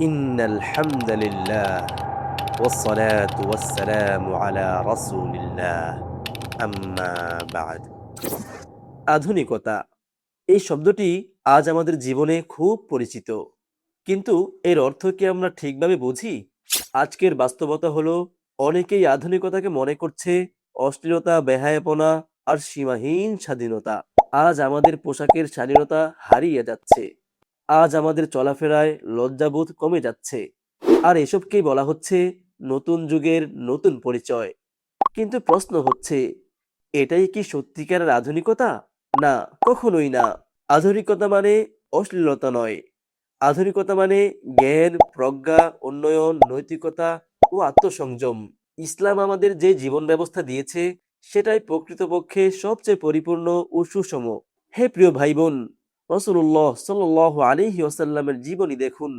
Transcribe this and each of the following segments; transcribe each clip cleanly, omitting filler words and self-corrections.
ইন্নাল হামদালিল্লাহ ওয়াসসালাতু ওয়াসসালামু আলা রাসূলিল্লাহ আম্মা বা'দ। আধুনিকতা এই শব্দটি আজ আমাদের জীবনে খুব পরিচিত, কিন্তু এর অর্থ কি আমরা ঠিকভাবে বুঝি? আজকের বাস্তবতা হলো অনেকেই আধুনিকতাকে মনে করছে অশ্লীলতা, বেহায়াপনা আর সীমাহীন স্বাধীনতা। আজ আমাদের পোশাকের স্বাধীনতা হারিয়ে যাচ্ছে। আজ আমাদের চলাফেরায় লজ্জাবোধ কমে যাচ্ছে। আর এসবকেই বলা হচ্ছে নতুন যুগের নতুন পরিচয়। কিন্তু প্রশ্ন হচ্ছে, এটাই কি সত্যিকারের আধুনিকতা? না, কখনোই না। আধুনিকতা মানে অশ্লীলতা নয়। আধুনিকতা মানে জ্ঞান, প্রজ্ঞা, উন্নয়ন, নৈতিকতা ও আত্মসংযম। ইসলাম আমাদের যে জীবন ব্যবস্থা দিয়েছে সেটাই প্রকৃতপক্ষে সবচেয়ে পরিপূর্ণ ও সুষম। হে প্রিয় ভাই বোন, রাসূলুল্লাহ সাল্লাল্লাহু আলাইহি ওয়াসাল্লামের জীবনী দেখুন।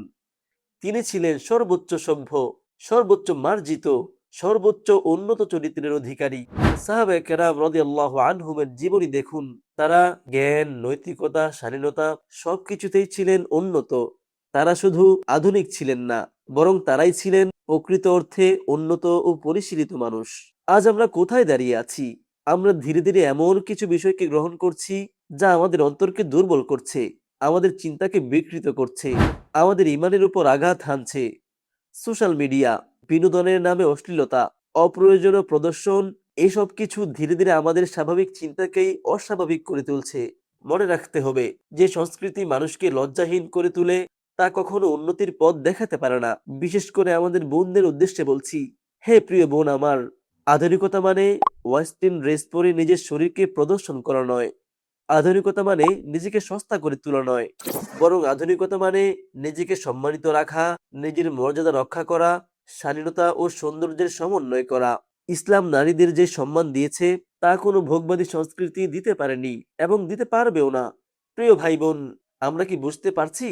তিনি ছিলেন সর্বোচ্চ সভ্য, সর্বোচ্চ মার্জিত, সর্বোচ্চ উন্নত চরিত্রের অধিকারী। সাহাবায়ে কেরাম রাদিয়াল্লাহু আনহুমের জীবনী দেখুন। তারা জ্ঞান, নৈতিকতা, স্বাধীনতা সবকিছুতেই ছিলেন উন্নত। তারা শুধু আধুনিক ছিলেন না, বরং তারাই ছিলেন প্রকৃত অর্থে উন্নত ও পরিশীলিত মানুষ। আজ আমরা কোথায় দাঁড়িয়ে আছি? আমরা ধীরে ধীরে এমন কিছু বিষয়কে গ্রহণ করছি যা আমাদের অন্তরকে দুর্বল করছে, আমাদের চিন্তাকে বিকৃত করছে, আমাদের ইমানের উপর আঘাত হানছে। সোশ্যাল মিডিয়া, বিনোদনের নামে অশ্লীলতা, অপ্রয়োজনীয় প্রদর্শন, এসব কিছু ধীরে ধীরে আমাদের স্বাভাবিক চিন্তাকেই অস্বাভাবিক করে তুলছে। মনে রাখতে হবে, যে সংস্কৃতি মানুষকে লজ্জাহীন করে তুলে তা কখনো উন্নতির পথ দেখাতে পারে না। বিশেষ করে আমাদের বোনদের উদ্দেশ্যে বলছি, হে প্রিয় বোন আমার, আধুনিকতা মানে ওয়েস্টার্ন ড্রেস পরে নিজের শরীরকে প্রদর্শন করা নয়। আধুনিকতা মানে নিজেকে সস্তা করে তোলা নয়, বরং আধুনিকতা মানে নিজেকে সম্মানিত রাখা, নিজের মর্যাদা রক্ষা করা, স্বাধীনতা ও সৌন্দর্যের সমন্বয় করা। ইসলাম নারীদের যে সম্মান দিয়েছে তা কোনো ভোগবাদী সংস্কৃতি দিতে পারেনি এবং দিতে পারবেও না। প্রিয় ভাই বোন, আমরা কি বুঝতে পারছি?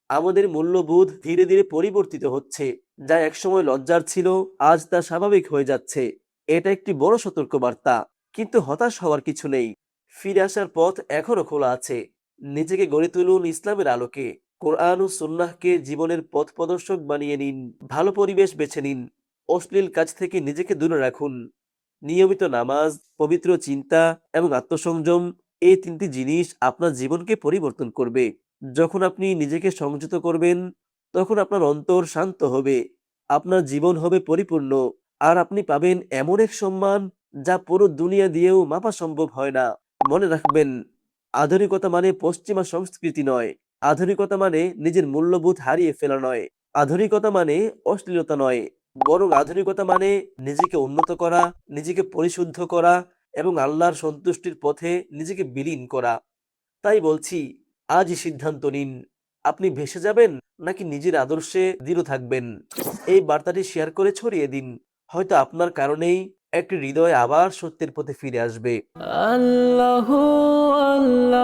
আমাদের মূল্যবোধ ধীরে ধীরে পরিবর্তিত হচ্ছে। যা একসময় লজ্জার ছিল, আজ তা স্বাভাবিক হয়ে যাচ্ছে। এটা একটি বড় সতর্কবার্তা। কিন্তু হতাশ হওয়ার কিছু নেই। ফিরে আসার পথ এখনো খোলা আছে। নিজেকে গড়ে তুলুন ইসলামের আলোকে। কোরআন ও সুন্নাহকে জীবনের পথ প্রদর্শক বানিয়ে নিন। ভালো পরিবেশ বেছে নিন। অশ্লীল কাজ থেকে নিজেকে দূরে রাখুন। নিয়মিত নামাজ, পবিত্র চিন্তা এবং আত্মসংযম, এই তিনটি জিনিস আপনার জীবনকে পরিবর্তন করবে। যখন আপনি নিজেকে সংযত করবেন, তখন আপনার অন্তর শান্ত হবে, আপনার জীবন হবে পরিপূর্ণ, আর আপনি পাবেন এমন এক সম্মান যা পুরো দুনিয়া দিয়েও মাপা সম্ভব হয় না। মনে রাখবেন, আধুনিকতা মানে পশ্চিমা সংস্কৃতি নয়। আধুনিকতা মানে নিজের মূল্যবোধ হারিয়ে ফেলা নয়। আধুনিকতা মানে অশ্লীলতা নয়, বরং আধুনিকতা মানে নিজেকে উন্নত করা, নিজেকে পরিশুদ্ধ করা এবং আল্লাহর সন্তুষ্টির পথে নিজেকে বিলীন করা। তাই বলছি, আজই সিদ্ধান্ত নিন, আপনি ভেসে যাবেন নাকি নিজের আদর্শে দৃঢ় থাকবেন। এই বার্তাটি শেয়ার করে ছড়িয়ে দিন। হয়তো আপনার কারণেই একটি হৃদয় আবার সত্যের পথে ফিরে আসবে। আল্লাহু আল্লাহ।